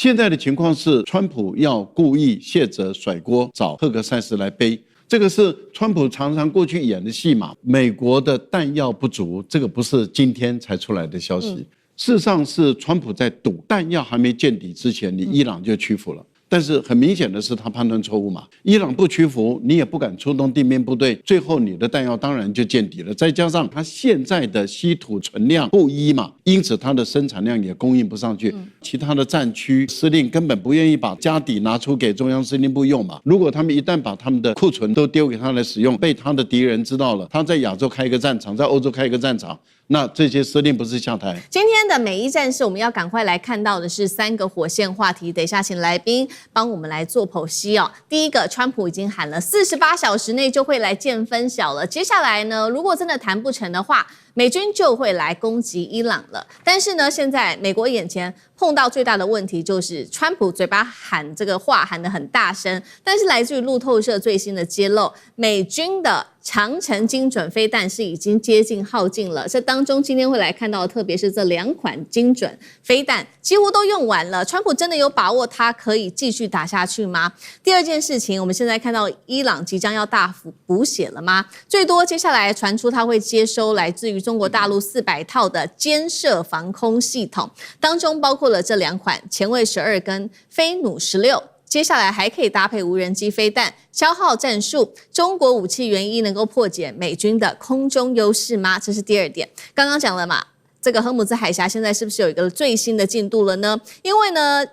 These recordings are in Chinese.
现在的情况是，川普要故意卸责甩锅，找赫格塞斯来背。这个是川普常常过去演的戏码。美国的弹药不足，这个不是今天才出来的消息。事实上是川普在赌弹药还没见底之前，你伊朗就屈服了。但是很明显的是，他判断错误嘛。伊朗不屈服，你也不敢出动地面部队，最后你的弹药当然就见底了。再加上他现在的稀土存量不一嘛，因此他的生产量也供应不上去。其他的战区司令根本不愿意把家底拿出给中央司令部用嘛。如果他们一旦把他们的库存都丢给他来使用，被他的敌人知道了，他在亚洲开一个战场，在欧洲开一个战场。那这些司令不是下台？今天的每一战士，我们要赶快来看到的是3个火线话题。等一下，请来宾帮我们来做剖析哦。第一个，川普已经喊了48小时内就会来见分晓了。接下来呢，如果真的谈不成的话，美军就会来攻击伊朗了。但是呢，现在美国眼前碰到最大的问题就是，川普嘴巴喊这个话喊得很大声，但是来自于路透社最新的揭露，美军的长程精准飞弹是已经接近耗尽了。这当中今天会来看到，特别是这2款精准飞弹几乎都用完了。川普真的有把握他可以继续打下去吗？第二件事情，我们现在看到伊朗即将要大幅补血了吗？最多接下来传出他会接收来自于中国大陆400套的监射防空系统，当中包括了这2款前卫12跟飞弩16。接下来还可以搭配无人机飞弹，消耗战术。中国武器原一能够破解美军的空中优势吗？这是第2点。刚刚讲了嘛，这个荷姆兹海峡现在是不是有一个最新的进度了呢？因为呢，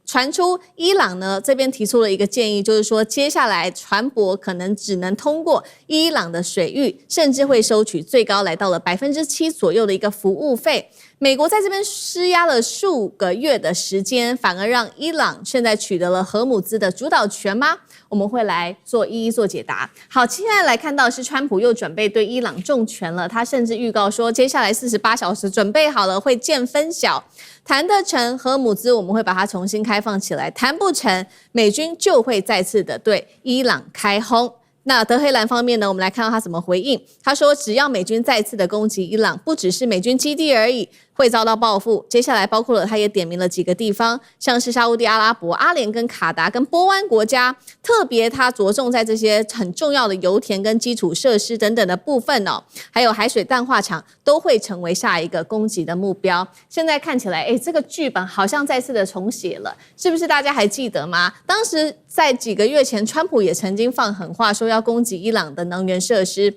传出伊朗呢这边提出了一个建议，就是说接下来船舶可能只能通过伊朗的水域，甚至会收取最高来到了7%左右的一个服务费。美国在这边施压了数个月的时间，反而让伊朗现在取得了荷姆兹的主导权吗？我们会来一一做解答。好，现在来看到是川普又准备对伊朗重拳了，他甚至预告说，接下来48小时准备好了会见分晓。谈得成荷姆兹，我们会把它重新开放起来；谈不成，美军就会再次的对伊朗开轰。那德黑兰方面呢，我们来看到他怎么回应。他说，只要美军再次的攻击伊朗，不只是美军基地而已，会遭到报复。接下来包括了，他也点名了几个地方，像是沙烏地阿拉伯、阿联跟卡达跟波湾国家，特别他着重在这些很重要的油田跟基础设施等等的部分哦，还有海水淡化厂都会成为下一个攻击的目标。现在看起来，这个剧本好像再次的重写了，是不是？大家还记得吗？当时在几个月前，川普也曾经放狠话说要攻击伊朗的能源设施。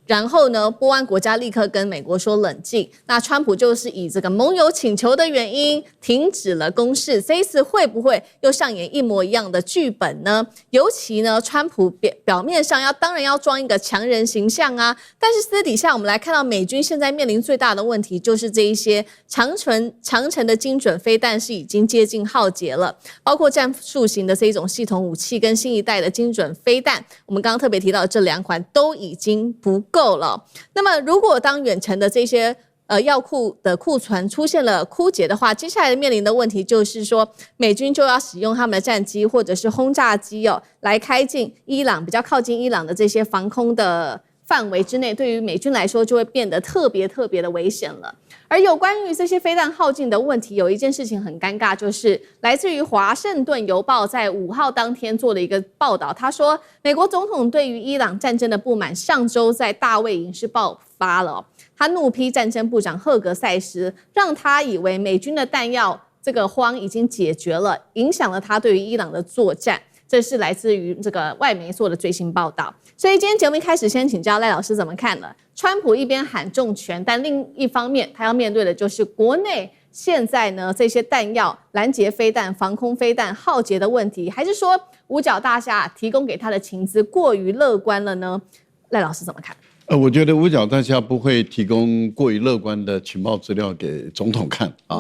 然后呢，波湾国家立刻跟美国说冷静。那川普就是以这个盟友请求的原因停止了攻势。这一次会不会又上演一模一样的剧本呢？尤其呢，川普表面上当然要装一个强人形象啊，但是私底下我们来看到美军现在面临最大的问题就是这一些长程的精准飞弹是已经接近耗竭了，包括战术型的这一种系统武器跟新一代的精准飞弹，我们刚刚特别提到的这2款都已经不够了。那么如果当远程的这些药库的库存出现了枯竭的话，接下来面临的问题就是说，美军就要使用他们的战机或者是轰炸机来开进伊朗比较靠近伊朗的这些防空的范围之内，对于美军来说就会变得特别的危险了。而有关于这些飞弹耗尽的问题，有一件事情很尴尬，就是来自于华盛顿邮报在5号当天做了一个报道，他说美国总统对于伊朗战争的不满上周在大卫营是爆发了，他怒批战争部长赫格塞斯，让他以为美军的弹药这个荒已经解决了，影响了他对于伊朗的作战。这是来自于这个外媒做的最新报道。所以今天节目一开始先请教赖老师怎么看了？川普一边喊重拳，但另一方面他要面对的就是国内现在呢这些弹药、拦截飞弹、防空飞弹耗竭的问题，还是说五角大厦提供给他的情资过于乐观了呢？赖老师怎么看？我觉得五角大厦不会提供过于乐观的情报资料给总统看啊，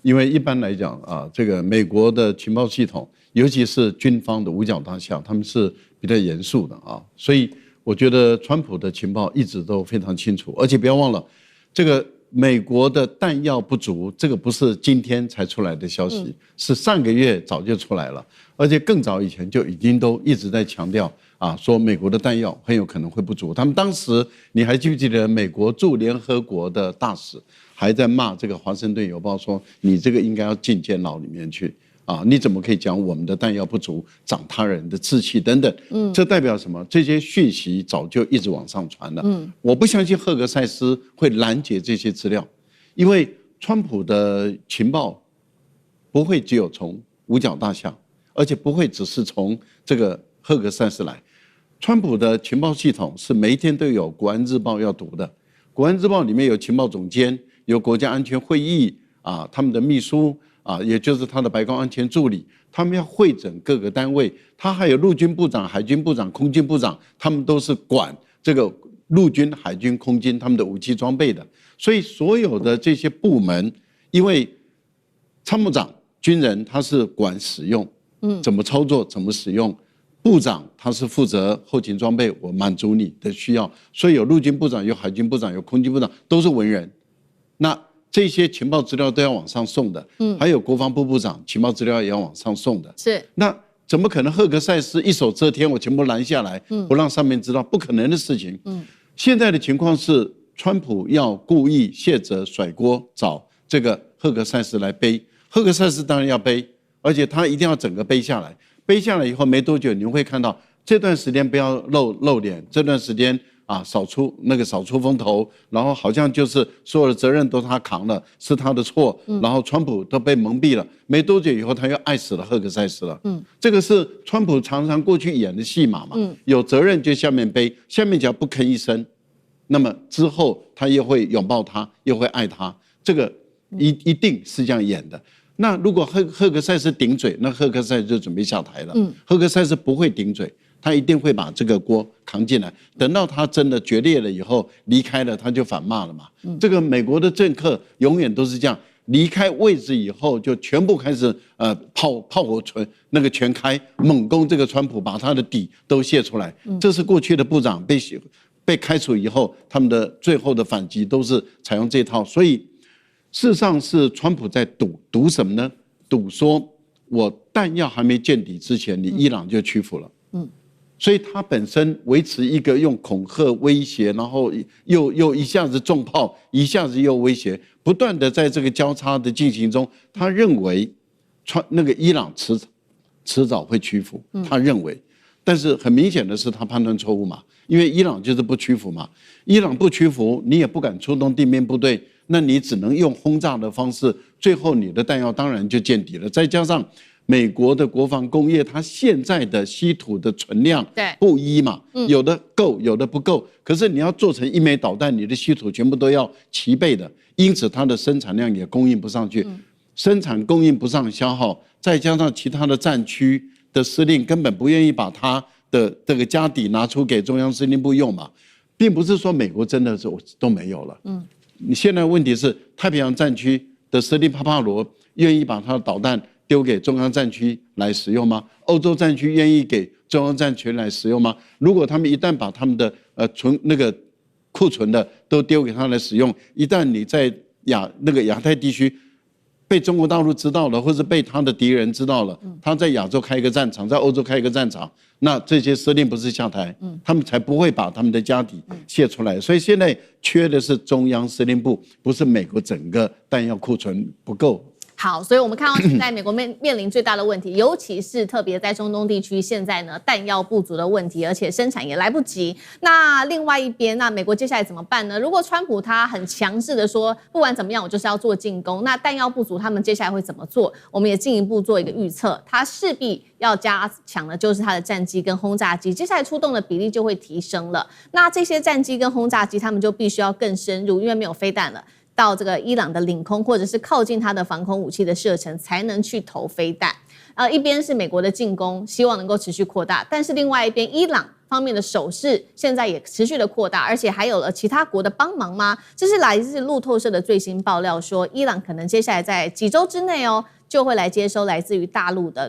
因为一般来讲啊，这个美国的情报系统，尤其是军方的五角大厦，他们是比较严肃的啊，所以我觉得川普的情报一直都非常清楚，而且不要忘了，这个美国的弹药不足，这个不是今天才出来的消息，是上个月早就出来了，而且更早以前就已经都一直在强调啊，说美国的弹药很有可能会不足。他们当时你还记不记得美国驻联合国的大使还在骂这个《华盛顿邮报》说你这个应该要进监牢里面去啊！你怎么可以讲我们的弹药不足，长他人的志气等等？这代表什么？这些讯息早就一直往上传了。我不相信赫格塞斯会拦截这些资料，因为川普的情报不会只有从五角大厦，而且不会只是从这个赫格塞斯来。川普的情报系统是每一天都有《国安日报》要读的，《国安日报》里面有情报总监，有国家安全会议啊，他们的秘书啊，也就是他的白宫安全助理，他们要会诊各个单位，他还有陆军部长、海军部长、空军部长，他们都是管这个陆军、海军、空军他们的武器装备的。所以所有的这些部门，因为参谋长军人他是管使用，怎么操作、怎么使用。部长他是负责后勤装备，我满足你的需要，所以有陆军部长、有海军部长、有空军部长，都是文人。那这些情报资料都要往上送的，还有国防部部长情报资料也要往上送的。是，那怎么可能赫格塞斯一手遮天，我全部拦下来，不让上面知道？不可能的事情。现在的情况是，川普要故意卸责甩锅，找这个赫格塞斯来背。赫格塞斯当然要背，而且他一定要整个背下来。背下来以后没多久，你会看到这段时间不要露脸，这段时间啊少出风头，然后好像就是所有的责任都他扛了，是他的错，然后川普都被蒙蔽了。没多久以后，他又爱死了赫格塞斯了。这个是川普常常过去演的戏码嘛。有责任就下面背，下面只要不吭一声，那么之后他又会拥抱他，又会爱他，这个一定是这样演的。那如果赫格塞斯顶嘴，那赫格塞斯就准备下台了。赫格塞斯不会顶嘴，他一定会把这个锅扛进来。等到他真的决裂了以后，离开了，他就反骂了嘛。这个美国的政客永远都是这样，离开位置以后就全部开始炮火全开，猛攻这个川普，把他的底都泄出来。这是过去的部长被开除以后，他们的最后的反击都是采用这套，所以。事实上是川普在赌什么呢？赌说我弹药还没见底之前，你伊朗就屈服了。所以他本身维持一个用恐吓威胁，然后又一下子重炮，一下子又威胁，不断的在这个交叉的进行中，他认为那个伊朗迟早会屈服，他认为。但是很明显的是他判断错误嘛，因为伊朗就是不屈服嘛，伊朗不屈服，你也不敢出动地面部队。那你只能用轰炸的方式，最后你的弹药当然就见底了。再加上美国的国防工业，它现在的稀土的存量不一嘛，有的够，有的不够。可是你要做成一枚导弹，你的稀土全部都要齐备的，因此它的生产量也供应不上去，生产供应不上消耗，再加上其他的战区的司令根本不愿意把它的这个家底拿出给中央司令部用嘛，并不是说美国真的是都没有了。你现在问题是太平洋战区的司令帕帕罗愿意把他的导弹丢给中央战区来使用吗？欧洲战区愿意给中央战区来使用吗？如果他们一旦把他们的库存的都丢给他来使用，一旦你在亚太地区被中国大陆知道了，或是被他的敌人知道了，他在亚洲开一个战场，在欧洲开一个战场，那这些司令不是下台，他们才不会把他们的家底泄出来。所以现在缺的是中央司令部，不是美国整个弹药库存不够。好，所以我们看到现在美国面临最大的问题，尤其是特别在中东地区，现在呢弹药不足的问题，而且生产也来不及。那另外一边，那美国接下来怎么办呢？如果川普他很强势的说，不管怎么样，我就是要做进攻，那弹药不足，他们接下来会怎么做？我们也进一步做一个预测，他势必要加强的就是他的战机跟轰炸机，接下来出动的比例就会提升了。那这些战机跟轰炸机，他们就必须要更深入，因为没有飞弹了。到这个伊朗的领空，或者是靠近它的防空武器的射程，才能去投飞弹。一边是美国的进攻，希望能够持续扩大，但是另外一边伊朗方面的手势现在也持续的扩大，而且还有了其他国的帮忙吗？这是来自路透社的最新爆料说，伊朗可能接下来在几周之内就会来接收来自于大陆的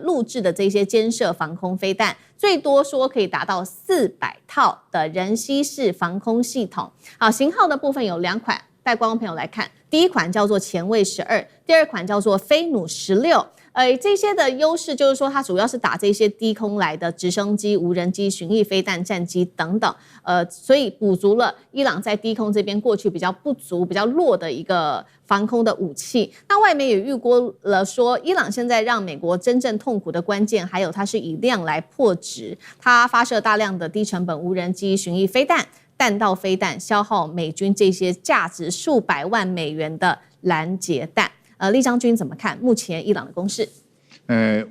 陆制的这些监射防空飞弹，最多说可以达到400套的人吸式防空系统。好，型号的部分有2款，带观众朋友来看。第一款叫做前卫12，第二款叫做飞弩16。这些的优势就是说，它主要是打这些低空来的直升机、无人机、巡弋飞弹、战机等等，所以补足了伊朗在低空这边过去比较不足、比较弱的一个防空的武器。那外媒也预估了说，伊朗现在让美国真正痛苦的关键，还有它是以量来破值，它发射大量的低成本无人机、巡弋飞弹、弹道飞弹，消耗美军这些价值数百万美元的拦截弹。厉将军怎么看目前伊朗的攻势？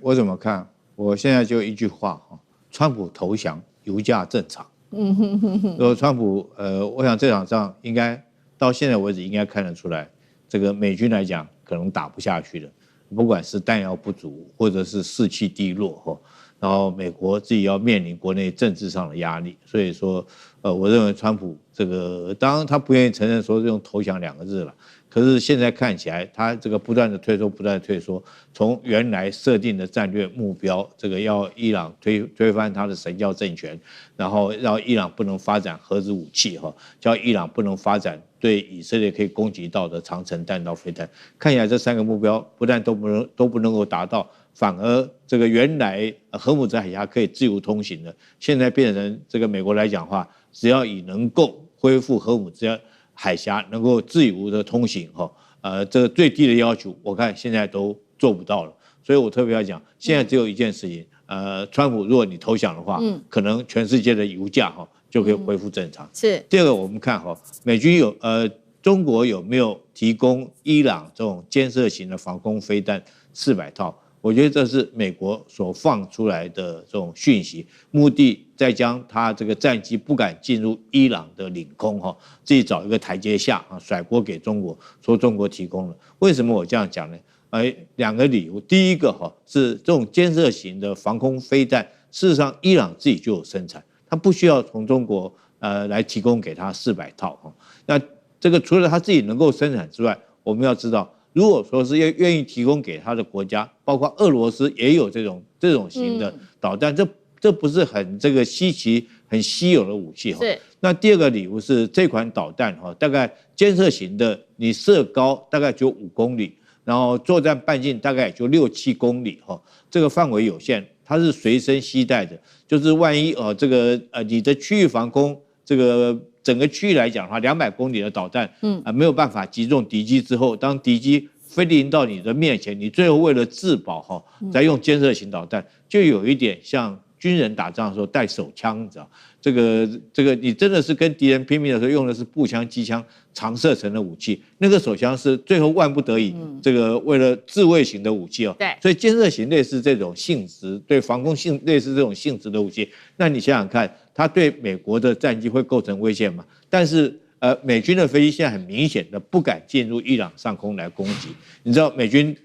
我怎么看？我现在就一句话哈：川普投降，油价正常。如果川普我想这场仗应该到现在为止应该看得出来，这个美军来讲可能打不下去了，不管是弹药不足或者是士气低落哈，然后美国自己要面临国内政治上的压力，所以说我认为川普这个当然他不愿意承认说用投降2个字了。可是现在看起来，他这个不断的退缩，不断的退缩，从原来设定的战略目标，这个要伊朗推翻他的神教政权，然后让伊朗不能发展核子武器哈，叫伊朗不能发展对以色列可以攻击到的长程弹道飞弹。看起来这3个目标不但都不能够达到，反而这个原来荷姆兹海峡可以自由通行的，现在变成这个美国来讲的话，只要以能够恢复荷姆兹海峡能够自由的通行这个最低的要求，我看现在都做不到了。所以我特别要讲，现在只有一件事情，川普如果你投降的话，可能全世界的油价就可以恢复正常。是。第二个，我们看美军中国有没有提供伊朗这种监射型的防空飞弹400套？我觉得这是美国所放出来的这种讯息，目的再将他这个战机不敢进入伊朗的领空自己找一个台阶下甩锅给中国，说中国提供了。为什么我这样讲呢？2个理由。第一个是这种监射型的防空飞弹，事实上伊朗自己就有生产，他不需要从中国来提供给他400套那这个除了他自己能够生产之外，我们要知道，如果说是愿意提供给他的国家，包括俄罗斯也有这种型的导弹，这不是很这个稀奇、很稀有的武器是。那第二个理由是这款导弹大概监射型的，你射高大概只有5公里，然后作战半径大概也就6、7公里这个范围有限，它是随身携带的，就是万一这个你的区域防空这个。整个区域来讲的话，200公里的导弹，没有办法击中敌机之后，当敌机飞临到你的面前，你最后为了自保再用监射型导弹，就有一点像军人打仗的时候带手枪，你知道？这个你真的是跟敌人拼命的时候用的是步枪、机枪、长射程的武器，那个手枪是最后万不得已，这个为了自卫型的武器对，所以监射型类似这种性质，对防空类似这种性质的武器，那你想想看，它对美国的战机会构成威胁吗？但是美军的飞机现在很明显的不敢进入伊朗上空来攻击。你知道美军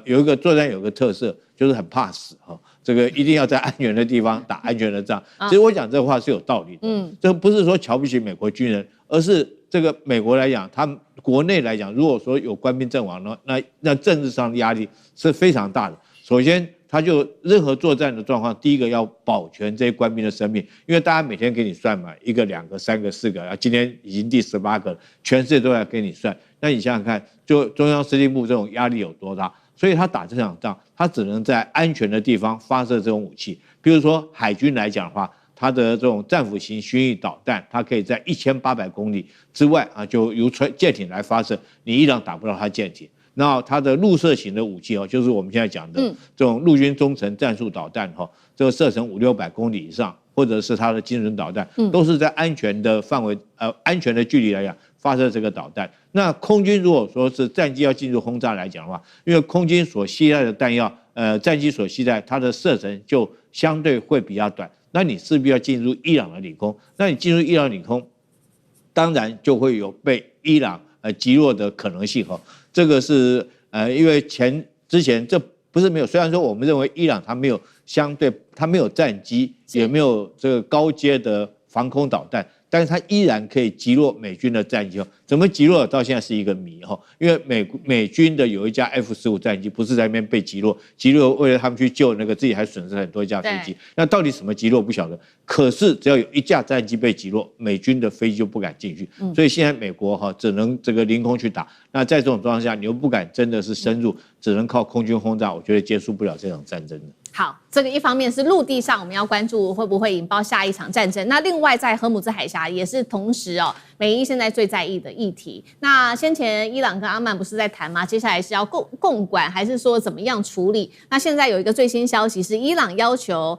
有一个作战有个特色，就是很怕死这个一定要在安全的地方打安全的仗。其实我讲这话是有道理的，这不是说瞧不起美国军人，而是这个美国来讲，他们国内来讲，如果说有官兵阵亡呢，那政治上的压力是非常大的。首先，他就任何作战的状况，第一个要保全这些官兵的生命，因为大家每天给你算嘛，1个、2个、3个、4个，今天已经第18个了，全世界都在给你算。那你想想看，就中央司令部这种压力有多大？所以他打这场仗，他只能在安全的地方发射这种武器。比如说海军来讲的话，它的这种战斧型巡弋导弹，它可以在1800公里之外就由舰艇来发射，你伊朗打不到它舰艇。那它的陆射型的武器就是我们现在讲的这种陆军中程战术导弹这个射程500-600公里以上，或者是它的精准导弹，都是在安全的范围安全的距离来讲发射这个导弹。那空军如果说是战机要进入轰炸来讲的话，因为空军所携带的弹药，战机所携带它的射程就相对会比较短，那你势必要进入伊朗的领空，那你进入伊朗领空，当然就会有被伊朗击落的可能性这个是因为之前这不是没有，虽然说我们认为伊朗它没有它没有战机，也没有这个高阶的防空导弹，但是它依然可以击落美军的战机哦。怎么击落到现在是一个谜哈，因为美军的有一架 F-15战机不是在那边被击落，为了他们去救那个自己还损失很多架飞机。那到底什么击落不晓得，可是只要有一架战机被击落，美军的飞机就不敢进去。所以现在美国只能这个凌空去打。那在这种状况下，你又不敢真的是深入，只能靠空军轰炸，我觉得结束不了这场战争的。好，这个一方面是陆地上我们要关注会不会引爆下一场战争，那另外在荷姆兹海峡也是同时美伊现在最在意的议题。那先前伊朗跟阿曼不是在谈吗？接下来是要共管还是说怎么样处理？那现在有一个最新消息是伊朗要求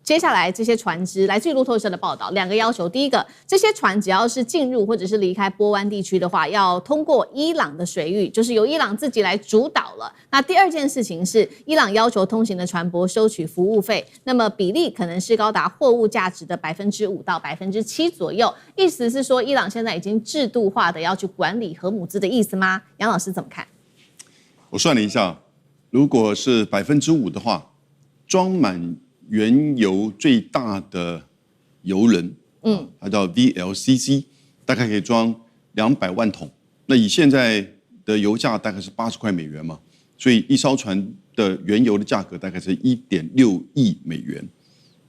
接下来这些船只，来自于路透社的报道，2个要求。第一个，这些船只要是进入或者是离开波湾地区的话，要通过伊朗的水域，就是由伊朗自己来主导了。那第二件事情是，伊朗要求通行的船舶收取服务费，那么比例可能是高达货物价值的5%到7%左右。意思是说，伊朗现在已经制度化的要去管理荷姆兹的意思吗？杨老师怎么看？我算了一下，如果是5%的话，装满原油最大的油轮，它叫 VLCC， 大概可以装200万桶。那以现在的油价大概是80块美元嘛，所以一艘船的原油的价格大概是1.6亿美元，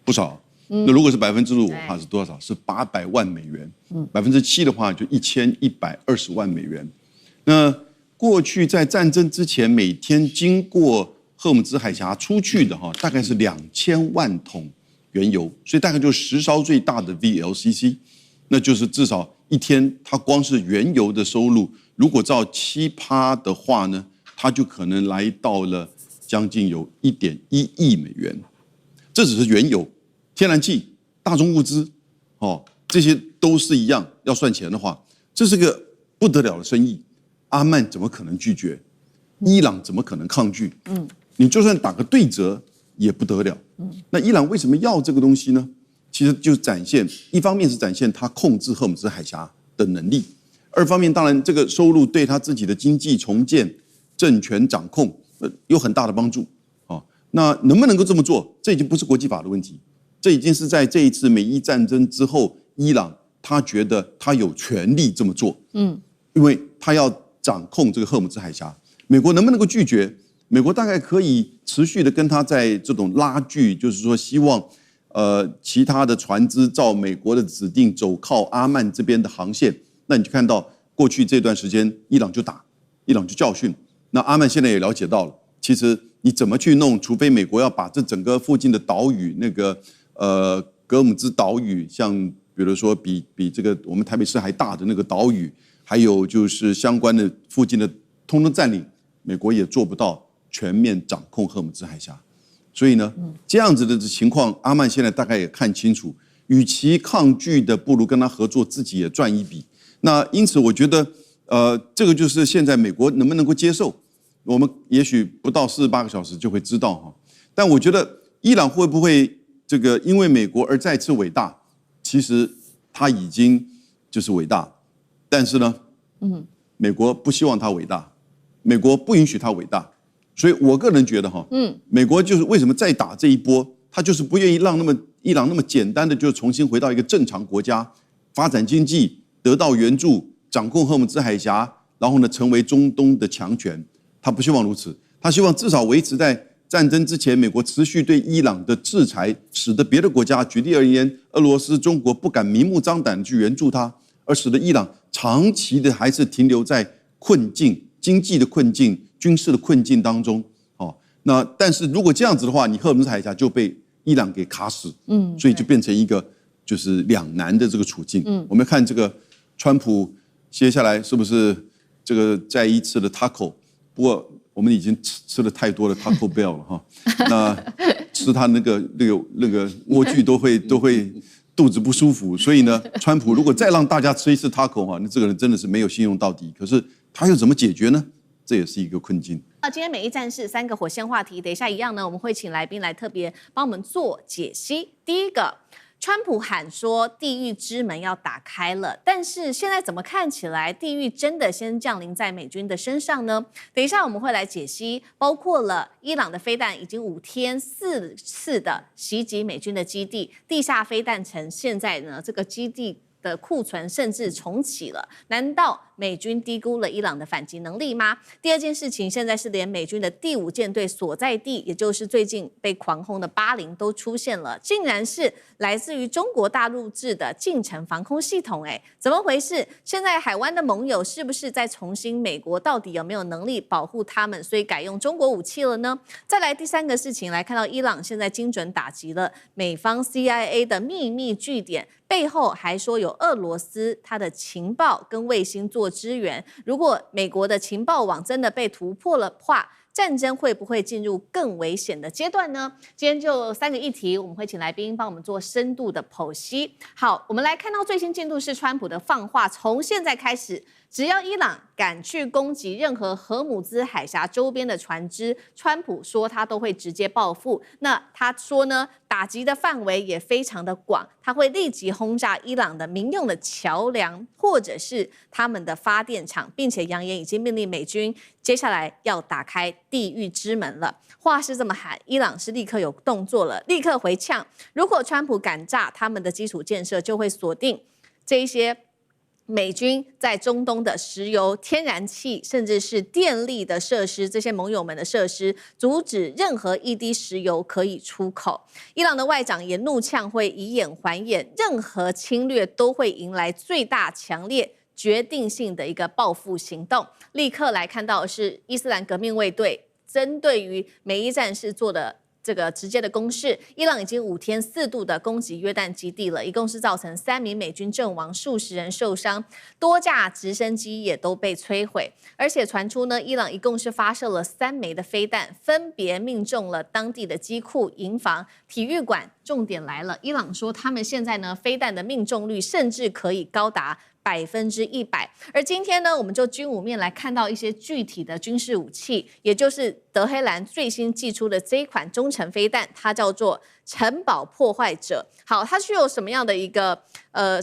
不少。那如果是5%的话是多少？是800万美元。7%的话就1120万美元。那过去在战争之前，每天经过荷姆兹海峡出去的大概是2000万桶原油，所以大概就10艘最大的 VLCC， 那就是至少一天它光是原油的收入，如果照7%的话呢，它就可能来到了将近有1.1亿美元。这只是原油、天然气、大宗物资，这些都是一样，要算钱的话，这是个不得了的生意。阿曼怎么可能拒绝？伊朗怎么可能抗拒？你就算打个对折也不得了。那伊朗为什么要这个东西呢？其实就展现，一方面是展现他控制荷姆兹海峡的能力，二方面当然这个收入对他自己的经济重建、政权掌控有很大的帮助。那能不能够这么做，这已经不是国际法的问题，这已经是在这一次美伊战争之后，伊朗他觉得他有权利这么做。因为他要掌控这个荷姆兹海峡，美国能不能够拒绝？美国大概可以持续的跟他在这种拉锯，就是说希望其他的船只照美国的指定走靠阿曼这边的航线。那你就看到过去这段时间，伊朗就打，伊朗就教训。那阿曼现在也了解到了，其实你怎么去弄，除非美国要把这整个附近的岛屿，那个格尔姆兹岛屿，像比如说比这个我们台北市还大的那个岛屿，还有就是相关的附近的通通占领，美国也做不到全面掌控荷姆兹海峡。所以呢，这样子的情况，阿曼现在大概也看清楚，与其抗拒的，不如跟他合作，自己也赚一笔。那因此，我觉得，这个就是现在美国能不能够接受，我们也许不到48个小时就会知道哈。但我觉得伊朗会不会这个因为美国而再次伟大？其实他已经就是伟大，但是呢，美国不希望他伟大，美国不允许他伟大。所以我个人觉得哈，美国就是为什么再打这一波，他就是不愿意让伊朗那么简单的就重新回到一个正常国家，发展经济，得到援助，掌控荷姆兹海峡，然后呢成为中东的强权。他不希望如此，他希望至少维持在战争之前，美国持续对伊朗的制裁，使得别的国家，举例而言，俄罗斯、中国不敢明目张胆去援助他，而使得伊朗长期的还是停留在困境、经济的困境、军事的困境当中。那但是如果这样子的话，你荷姆兹海峡就被伊朗给卡死，所以就变成一个就是两难的这个处境。我们看这个川普接下来是不是这个再一次的 taco？ 不过我们已经吃了太多的 Taco Bell 了哈，那吃他那个莴苣都会肚子不舒服，所以呢，川普如果再让大家吃一次 taco 哈，那这个人真的是没有信用到底。可是他又怎么解决呢？这也是一个困境。今天美伊战事3个火线话题，等一下一样呢，我们会请来宾来特别帮我们做解析。第一个，川普喊说地狱之门要打开了，但是现在怎么看起来地狱真的先降临在美军的身上呢？等一下我们会来解析，包括了伊朗的飞弹已经5天4次的袭击美军的基地，地下飞弹城现在呢这个基地的库存甚至重启了，难道美军低估了伊朗的反击能力吗？第二件事情，现在是连美军的第5舰队所在地，也就是最近被狂轰的巴林都出现了，竟然是来自于中国大陆制的近程防空系统，怎么回事？现在海湾的盟友是不是在重新美国到底有没有能力保护他们，所以改用中国武器了呢？再来第3个事情，来看到伊朗现在精准打击了美方 CIA 的秘密据点，背后还说有俄罗斯它的情报跟卫星做支援。如果美国的情报网真的被突破了话，战争会不会进入更危险的阶段呢？今天就3个议题，我们会请来宾帮我们做深度的剖析。好，我们来看到最新进度是川普的放话，从现在开始，只要伊朗敢去攻击任何荷姆兹海峡周边的船只，川普说他都会直接报复。那他说呢，打击的范围也非常的广，他会立即轰炸伊朗的民用的桥梁或者是他们的发电厂，并且扬言已经命令美军接下来要打开地狱之门了。话是这么喊，伊朗是立刻有动作了，立刻回呛，如果川普敢炸他们的基础建设，就会锁定这一些美军在中东的石油、天然气，甚至是电力的设施，这些盟友们的设施，阻止任何一滴石油可以出口。伊朗的外长也怒呛，会以眼还眼，任何侵略都会迎来最大、强烈、决定性的一个报复行动。立刻来看到的是伊斯兰革命卫队针对于美伊战事做的这个直接的攻势，伊朗已经5天4度的攻击约旦基地了，一共是造成3名美军阵亡，数十人受伤，多架直升机也都被摧毁。而且传出呢，伊朗一共是发射了3枚的飞弹，分别命中了当地的机库、营房、体育馆。重点来了，伊朗说他们现在呢，飞弹的命中率甚至可以高达100%。而今天呢，我们就军武面来看到一些具体的军事武器，也就是德黑兰最新寄出的这一款中程飞弹，它叫做城堡破坏者。好，它具有什么样的一个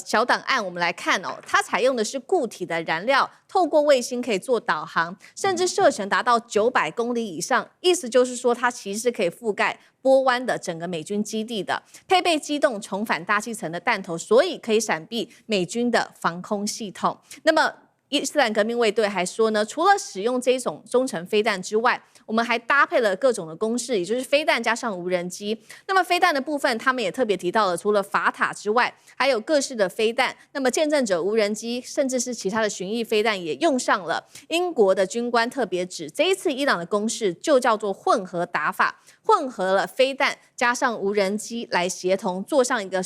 小档案？我们来看哦，它采用的是固体的燃料，透过卫星可以做导航，甚至射程达到900公里以上。意思就是说，它其实可以覆盖波湾的整个美军基地的，配备机动重返大气层的弹头，所以可以闪避美军的防空系统。那么伊斯兰革命卫队还说呢，除了使用这种中程飞弹之外，我们还搭配了各种的攻势，也就是飞弹加上无人机。那么飞弹的部分，他们也特别提到了，除了法塔之外，还有各式的飞弹。那么见证者无人机，甚至是其他的巡弋飞弹也用上了。英国的军官特别指，这一次伊朗的攻势就叫做混合打法，混合了飞弹加上无人机来协同，做上一个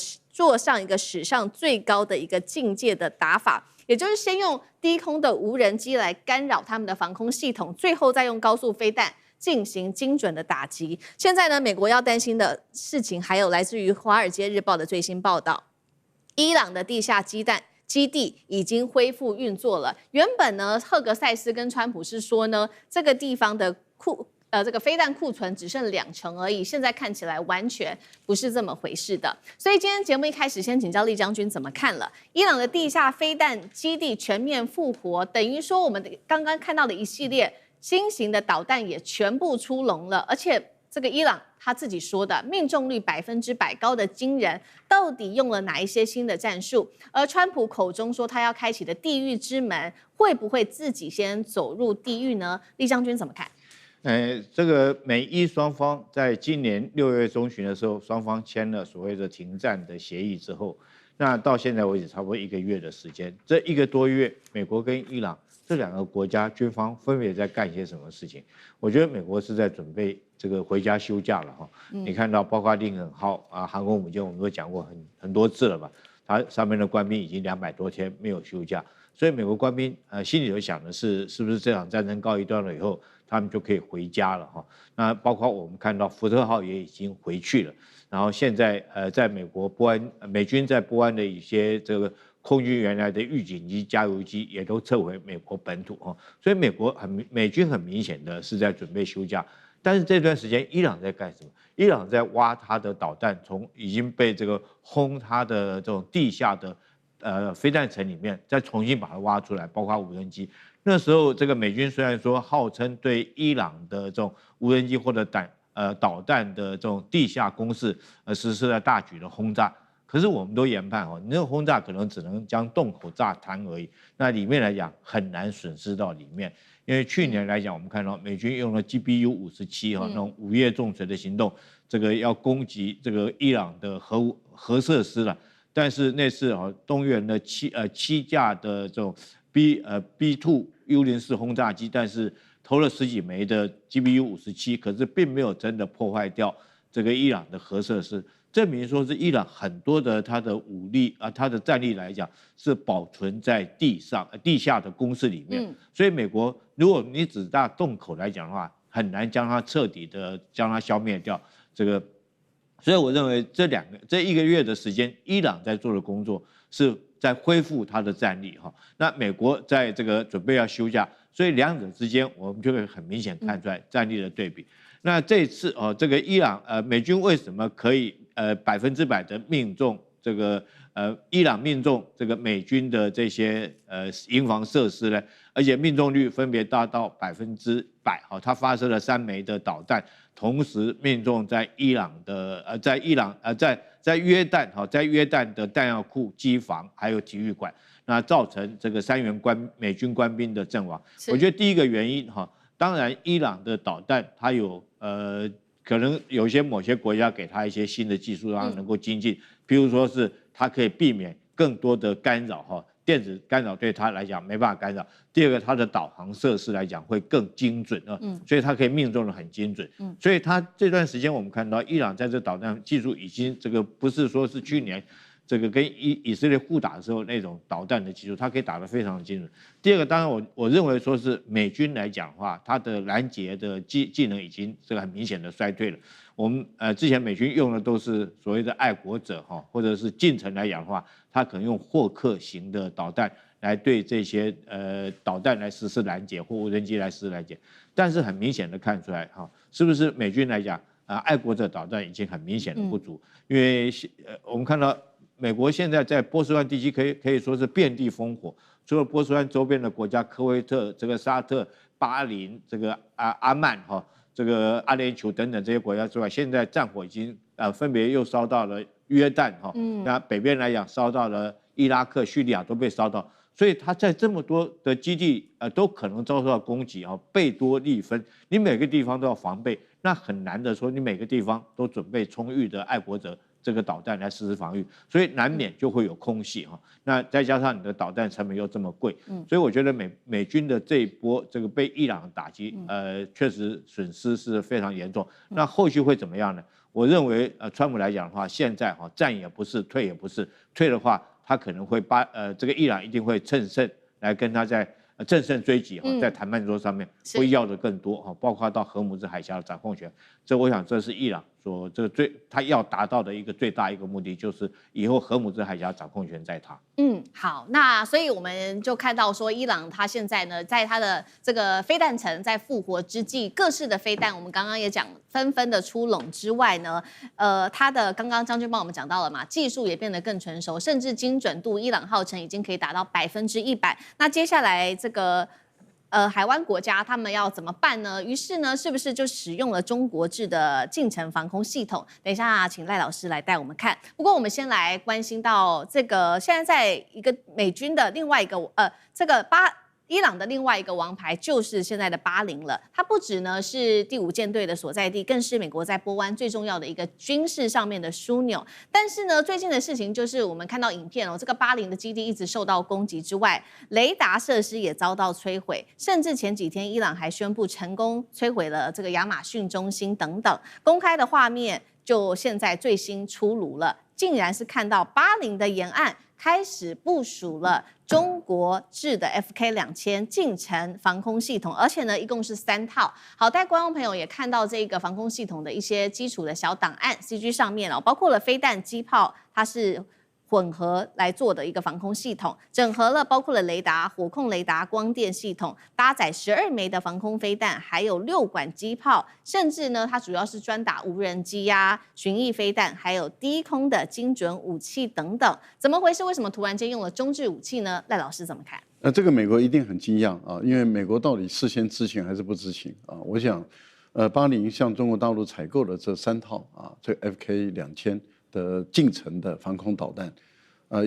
史上最高的一个境界的打法。也就是先用低空的无人机来干扰他们的防空系统，最后再用高速飞弹进行精准的打击。现在呢，美国要担心的事情还有来自于《华尔街日报》的最新报道，伊朗的地下基地已经恢复运作了。原本呢，赫格塞斯跟川普是说呢，这个地方的这个飞弹库存只剩2成而已，现在看起来完全不是这么回事的。所以今天节目一开始，先请教厉将军怎么看了伊朗的地下飞弹基地全面复活，等于说我们刚刚看到的一系列新型的导弹也全部出笼了，而且这个伊朗他自己说的命中率100%高的惊人，到底用了哪一些新的战术？而川普口中说他要开启的地狱之门，会不会自己先走入地狱呢？厉将军怎么看？这个美伊双方在今年6月中旬的时候，双方签了所谓的停战的协议之后，那到现在为止差不多1个月的时间。这1个多月，美国跟伊朗这2个国家军方分别在干些什么事情？我觉得美国是在准备这个回家休假了哈。你看到包括林肯号啊航空母舰，我们都讲过很多次了吧？它上面的官兵已经200多天没有休假，所以美国官兵心里头想的是不是这场战争告一段落以后，他们就可以回家了哈。那包括我们看到福特号也已经回去了，然后现在在美国波安美军在波安的一些这个空军原来的预警机、加油机也都撤回美国本土哈。所以美军很明显的是在准备休假。但是这段时间，伊朗在干什么？伊朗在挖它的导弹，从已经被这个轰它的这种地下的飞弹层里面，再重新把它挖出来，包括无人机。那时候，这个美军虽然说号称对伊朗的这种无人机或者导弹的这种地下攻势实施了大举的轰炸，可是我们都研判你那个轰炸可能只能将洞口炸瘫而已，那里面来讲很难损失到里面。因为去年来讲，我们看到美军用了 GBU-57那种午夜重锤的行动，这个要攻击这个伊朗的核设施了。但是那次动员了7架的这种B2 U-04轰炸机，但是投了10几枚的 GBU-57，可是并没有真的破坏掉这个伊朗的核设施，证明说是伊朗很多的它的武力它的战力来讲是保存在地下的工事里面。所以美国如果你只打洞口来讲的话，很难将它彻底的将它消灭掉。这个，所以我认为这1个月的时间，伊朗在做的工作是在恢复它的战力那美国在这个准备要休假，所以两者之间我们就会很明显看出来战力的对比。那这一次这个伊朗美军为什么可以100%的命中这个伊朗命中这个美军的这些营房设施呢？而且命中率分别达到100%它发射了3枚的导弹，同时命中在伊朗的在约旦的弹药库、机房还有体育馆，那造成这个3员美军官兵的阵亡。我觉得第一个原因当然伊朗的导弹它有可能有某些国家给它一些新的技术，让它能够精进，譬如说是它可以避免更多的干扰电子干扰对它来讲没办法干扰。第二个，它的导航设施来讲会更精准所以它可以命中的很精准。所以它这段时间我们看到伊朗在这导弹技术已经这个不是说是去年这个跟以色列互打的时候那种导弹的技术，它可以打得非常的精准。第二个，当然我认为说是美军来讲的话，它的拦截的技能已经这个很明显的衰退了。我们之前美军用的都是所谓的爱国者或者是近程来讲的话，它可能用霍克型的导弹来对这些导弹来实施拦截，或无人机来实施拦截。但是很明显的看出来是不是美军来讲爱国者导弹已经很明显的不足，因为我们看到美国现在在波斯湾地区可以说是遍地烽火，除了波斯湾周边的国家科威特、这个沙特、巴林、这个阿曼这个阿联酋等等这些国家之外，现在战火已经分别又烧到了约旦那北边来讲烧到了伊拉克、叙利亚都被烧到，所以它在这么多的基地都可能遭受到攻击贝多利分，你每个地方都要防备，那很难的说你每个地方都准备充裕的爱国者这个导弹来实施防御，所以难免就会有空隙那再加上你的导弹成本又这么贵，所以我觉得美军的这一波这个被伊朗打击，确实损失是非常严重。那后续会怎么样呢？我认为川普来讲的话，现在战也不是，退也不是，退的话他可能会这个伊朗一定会乘胜来跟他在乘胜追击在谈判桌上面会要的更多包括到荷姆兹海峡的掌控权。这我想这是伊朗所他要达到的一个最大一个目的，就是以后荷姆兹海峡掌控权在他。好，那所以我们就看到说，伊朗它现在呢，在它的这个飞弹城在复活之际，各式的飞弹，我们刚刚也讲纷纷的出笼之外呢，它的刚刚将军帮我们讲到了嘛，技术也变得更成熟，甚至精准度，伊朗号称已经可以达到100%。那接下来这个海湾国家他们要怎么办呢？于是呢，是不是就使用了中国制的近程防空系统？等一下，请赖老师来带我们看。不过我们先来关心到这个，现在在一个美军的另外一个这个伊朗的另外一个王牌就是现在的巴林了。它不只呢是第5舰队的所在地，更是美国在波湾最重要的一个军事上面的枢纽。但是呢，最近的事情就是我们看到影片这个巴林的基地一直受到攻击之外，雷达设施也遭到摧毁，甚至前几天伊朗还宣布成功摧毁了这个亚马逊中心等等。公开的画面就现在最新出炉了，竟然是看到巴林的沿岸开始部署了中国制的 FK2000近程防空系统，而且呢，一共是3套。好，带观众朋友也看到这个防空系统的一些基础的小档案 ，CG 上面包括了飞弹、机炮，它是混合来做的一个防空系统，整合了包括了雷达、火控雷达、光电系统，搭载12枚的防空飞弹，还有6管机炮，甚至呢，它主要是专打无人机巡弋飞弹，还有低空的精准武器等等。怎么回事？为什么突然间用了中制武器呢？赖老师怎么看？这个美国一定很惊讶因为美国到底事先知情还是不知情我想，巴林向中国大陆采购的这3套这 FK2000 的近程的防空导弹。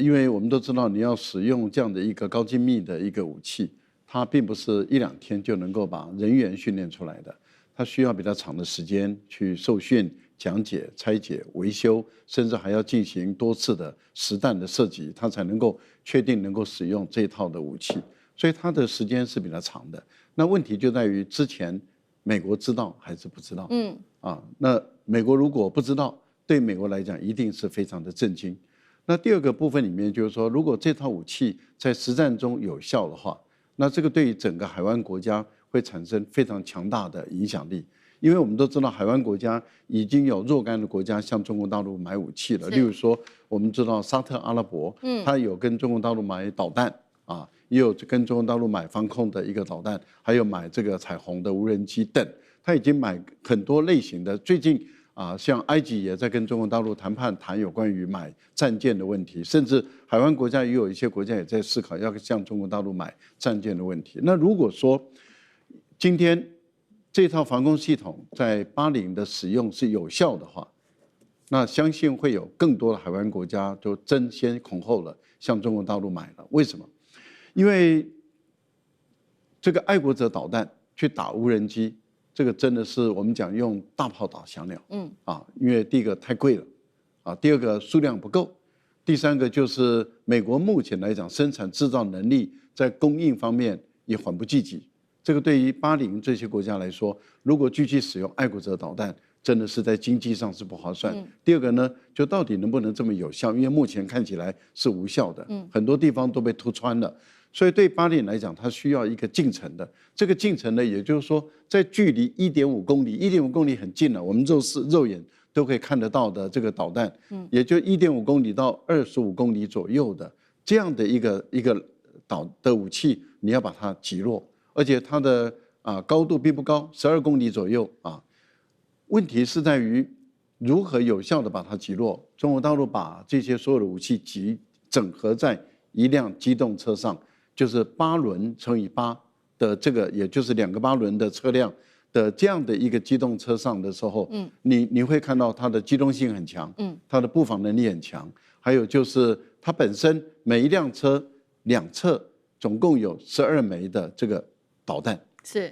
因为我们都知道，你要使用这样的一个高精密的一个武器，它并不是1、2天就能够把人员训练出来的，它需要比较长的时间去受训、讲解、拆解、维修，甚至还要进行多次的实弹的射击，它才能够确定能够使用这一套的武器。所以它的时间是比较长的。那问题就在于之前美国知道还是不知道？那美国如果不知道，对美国来讲一定是非常的震惊。那第二个部分里面就是说，如果这套武器在实战中有效的话，那这个对于整个海湾国家会产生非常强大的影响力。因为我们都知道，海湾国家已经有若干的国家向中国大陆买武器了。例如说，我们知道沙特阿拉伯，它有跟中国大陆买导弹啊，也有跟中国大陆买防空的一个导弹，还有买这个彩虹的无人机等，它已经买很多类型的。最近像埃及也在跟中国大陆谈有关于买战舰的问题，甚至海湾国家也有一些国家也在思考要向中国大陆买战舰的问题。那如果说今天这套防空系统在80的使用是有效的话，那相信会有更多的海湾国家就争先恐后了向中国大陆买了。为什么？因为这个爱国者导弹去打无人机，这个真的是我们讲用大炮打小鸟。因为第一个太贵了，第二个数量不够，第三个就是美国目前来讲生产制造能力在供应方面也缓不济急。这个对于80这些国家来说，如果继续使用爱国者导弹，真的是在经济上是不划算。第二个呢，就到底能不能这么有效？因为目前看起来是无效的，很多地方都被突穿了。所以对80来讲，它需要一个近程的。这个近程呢，也就是说，在距离1.5公里，1.5公里很近了，我们肉眼都可以看得到的这个导弹，也就1.5公里到25公里左右的这样的一个的武器，你要把它击落。而且它的高度并不高，12公里左右啊。问题是在于如何有效的把它击落。中国大陆把这些所有的武器整合在一辆机动车上，就是8轮乘以8的这个，也就是2个8轮的车辆的这样的一个机动车上的时候，你会看到它的机动性很强，它的布防能力很强，还有就是它本身每一辆车两侧总共有12枚的这个导弹，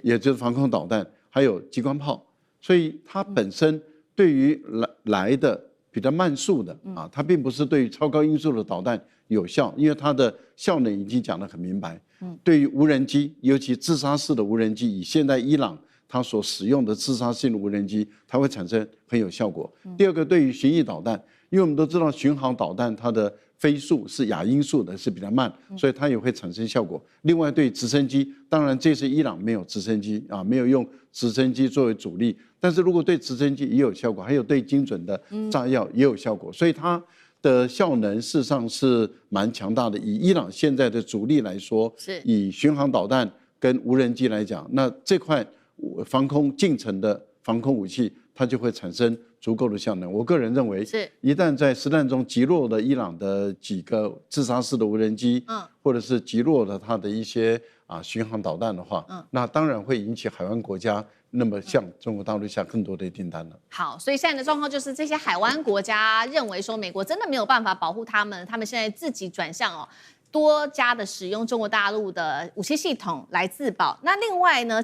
也就是防空导弹，还有机关炮，所以它本身对于来的比较慢速的它并不是对于超高音速的导弹有效，因为它的效能已经讲得很明白。对于无人机，尤其自杀式的无人机，以现在伊朗它所使用的自杀性的无人机，它会产生很有效果。第二个，对于巡弋导弹，因为我们都知道巡航导弹它的飞速是亚音速的，是比较慢，所以它也会产生效果。另外，对直升机，当然这次伊朗没有直升机没有用直升机作为主力，但是如果对直升机也有效果，还有对精准的炸药也有效果，所以它的效能事实上是蛮强大的。以伊朗现在的主力来说，以巡航导弹跟无人机来讲，那这块防空近程的防空武器，它就会产生足够的效能。我个人认为，一旦在实弹中击落了伊朗的几个自杀式的无人机，或者是击落了它的一些巡航导弹的话，那当然会引起海湾国家那么向中国大陆下更多的订单了。好，所以现在的状况就是这些海湾国家认为说美国真的没有办法保护他们，他们现在自己转向多加的使用中国大陆的武器系统来自保。那另外呢，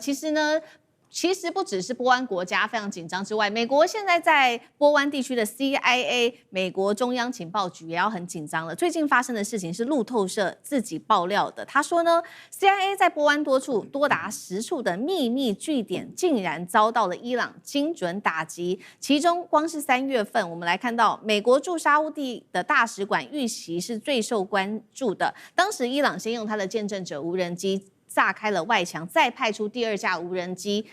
其实不只是波湾国家非常紧张之外，美国现在在波湾地区的 CIA 美国中央情报局也要很紧张了。最近发生的事情是路透社自己爆料的，他说呢 ，CIA 在波湾多达10处的秘密据点竟然遭到了伊朗精准打击，其中光是3月份，我们来看到美国驻沙烏地的大使馆遇袭是最受关注的，当时伊朗先用他的见证者无人机炸开了外墙，再派出第2架无人机，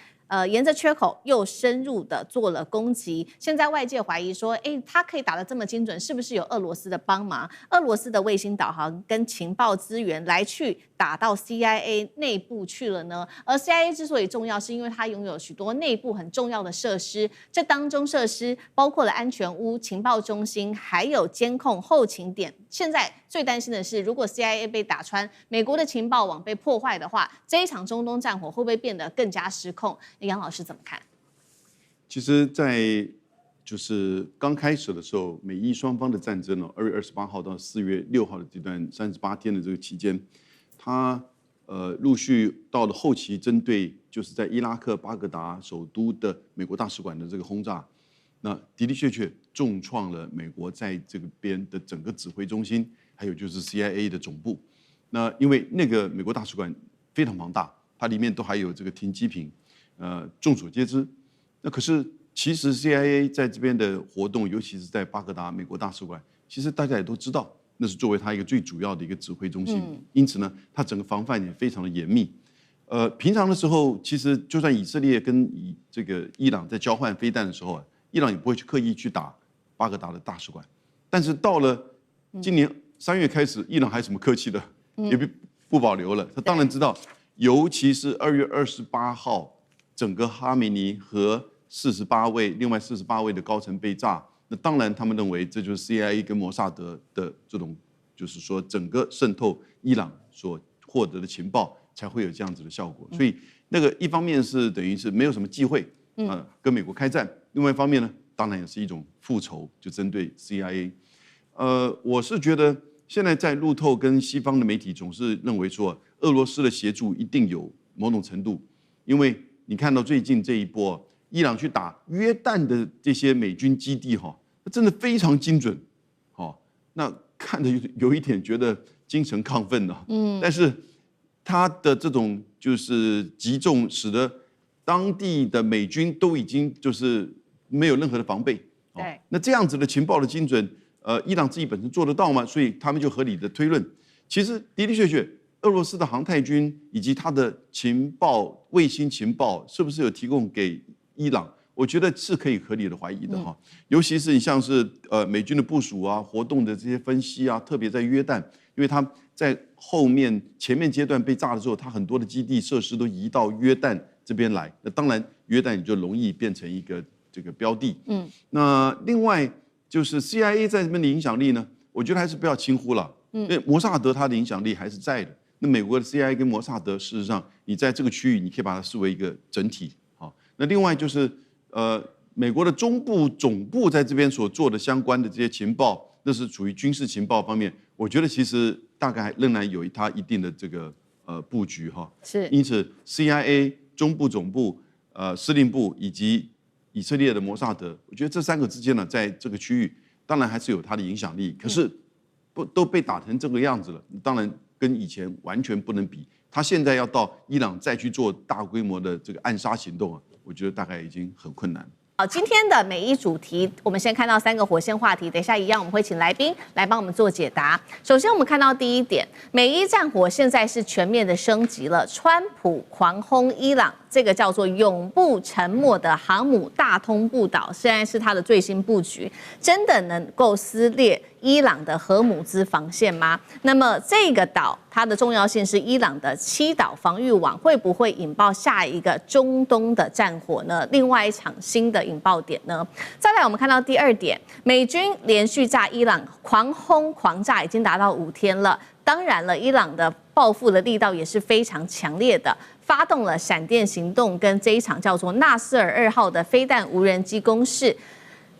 沿着缺口又深入的做了攻击。现在外界怀疑说，他可以打得这么精准，是不是有俄罗斯的帮忙？俄罗斯的卫星导航跟情报资源来去打到 CIA 内部去了呢？而 CIA 之所以重要，是因为它拥有许多内部很重要的设施，这当中设施包括了安全屋、情报中心，还有监控后勤点。现在最担心的是，如果 CIA 被打穿，美国的情报网被破坏的话，这一场中东战火会不会变得更加失控？杨老师怎么看？其实，在就是刚开始的时候，美伊双方的战争2月28号到4月6号的这段38天的这个期间，它陆续到了后期，针对就是在伊拉克巴格达首都的美国大使馆的这个轰炸，那的确重创了美国在这个边的整个指挥中心，还有就是 CIA 的总部。那因为那个美国大使馆非常庞大，它里面都还有这个停机坪，众所皆知。那可是其实 CIA 在这边的活动，尤其是在巴格达美国大使馆，其实大家也都知道，那是作为它一个最主要的一个指挥中心。因此呢，它整个防范也非常的严密。平常的时候，其实就算以色列跟这个伊朗在交换飞弹的时候啊，伊朗也不会去刻意去打巴格达的大使馆。但是到了今年3月开始，伊朗还什么客气的，也不保留了。他当然知道，尤其是2月28号，整个哈梅尼和另外48位的高层被炸，那当然他们认为这就是 CIA 跟摩萨德的这种，就是说整个渗透伊朗所获得的情报才会有这样子的效果。所以那个一方面是等于是没有什么忌讳跟美国开战，另外一方面呢，当然也是一种复仇，就针对 CIA。我是觉得现在在路透跟西方的媒体总是认为说，俄罗斯的协助一定有某种程度，因为你看到最近这一波，伊朗去打约旦的这些美军基地真的非常精准，那看着有一点觉得精神亢奋了。但是他的这种就是击中，使得当地的美军都已经就是没有任何的防备。对，那这样子的情报的精准，伊朗自己本身做得到吗？所以他们就合理的推论，其实的确，俄罗斯的航太军以及它的情报、卫星情报，是不是有提供给伊朗？我觉得是可以合理的怀疑的哈。尤其是你像是美军的部署啊、活动的这些分析啊，特别在约旦，因为它在前面阶段被炸的时候，它很多的基地设施都移到约旦这边来，那当然约旦也就容易变成一个这个标的。那另外就是 CIA 在这边的影响力呢，我觉得还是不要轻忽了。因为摩萨德它的影响力还是在的。那美国的 CIA 跟摩萨德，事实上你在这个区域，你可以把它视为一个整体。好，那另外就是美国的中部总部在这边所做的相关的这些情报，那是属于军事情报方面，我觉得其实大概仍然有它一定的这个布局哈。是。因此 CIA 中部总部、司令部以及以色列的摩萨德，我觉得这3个之间呢，在这个区域当然还是有它的影响力，可是都被打成这个样子了，当然跟以前完全不能比。他现在要到伊朗再去做大规模的这个暗杀行动我觉得大概已经很困难。好，今天的美伊主题，我们先看到3个火线话题，等一下一样我们会请来宾来帮我们做解答。首先我们看到第一点，美伊战火现在是全面的升级了，川普狂轰伊朗，这个叫做永不沉没的航母大通布岛，现在是它的最新布局，真的能够撕裂伊朗的核武资防线吗？那么这个岛它的重要性是伊朗的7岛防御网，会不会引爆下一个中东的战火呢？另外一场新的引爆点呢？再来我们看到第2点，美军连续炸伊朗，狂轰狂炸已经达到5天了。当然了，伊朗的报复的力道也是非常强烈的，发动了闪电行动跟这一场叫做纳斯尔2号的飞弹无人机攻势。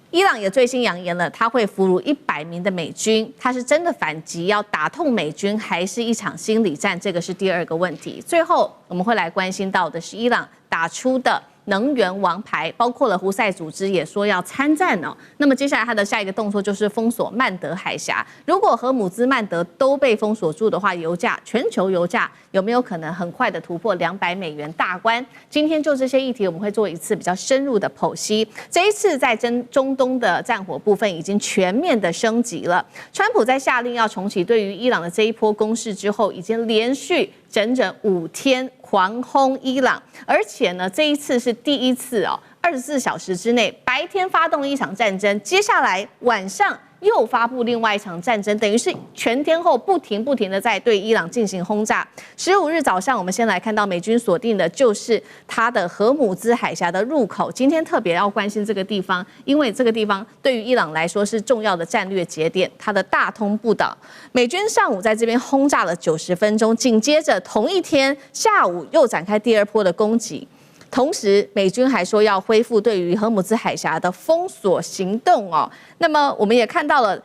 伊朗也最新扬言了，他会俘虏100名的美军，他是真的反击，要打痛美军，还是一场心理战？这个是第2个问题。最后我们会来关心到的是伊朗打出的能源王牌，包括了胡塞组织也说要参战哦。那么接下来他的下一个动作就是封锁曼德海峡。如果荷姆兹、曼德都被封锁住的话，全球油价有没有可能很快的突破$200大关？今天就这些议题，我们会做一次比较深入的剖析。这一次在中东的战火部分已经全面的升级了。川普在下令要重启对于伊朗的这一波攻势之后，已经连续整整5天狂轰伊朗，而且呢，这一次是第一次24小时之内白天发动一场战争，接下来晚上又发布另外一场战争，等于是全天候不停的在对伊朗进行轰炸。15日早上，我们先来看到美军锁定的就是它的荷姆兹海峡的入口。今天特别要关心这个地方，因为这个地方对于伊朗来说是重要的战略节点，它的大通布岛。美军上午在这边轰炸了90分钟，紧接着同一天下午又展开第2波的攻击。同时，美军还说要恢复对于荷姆兹海峡的封锁行动哦。那么，我们也看到了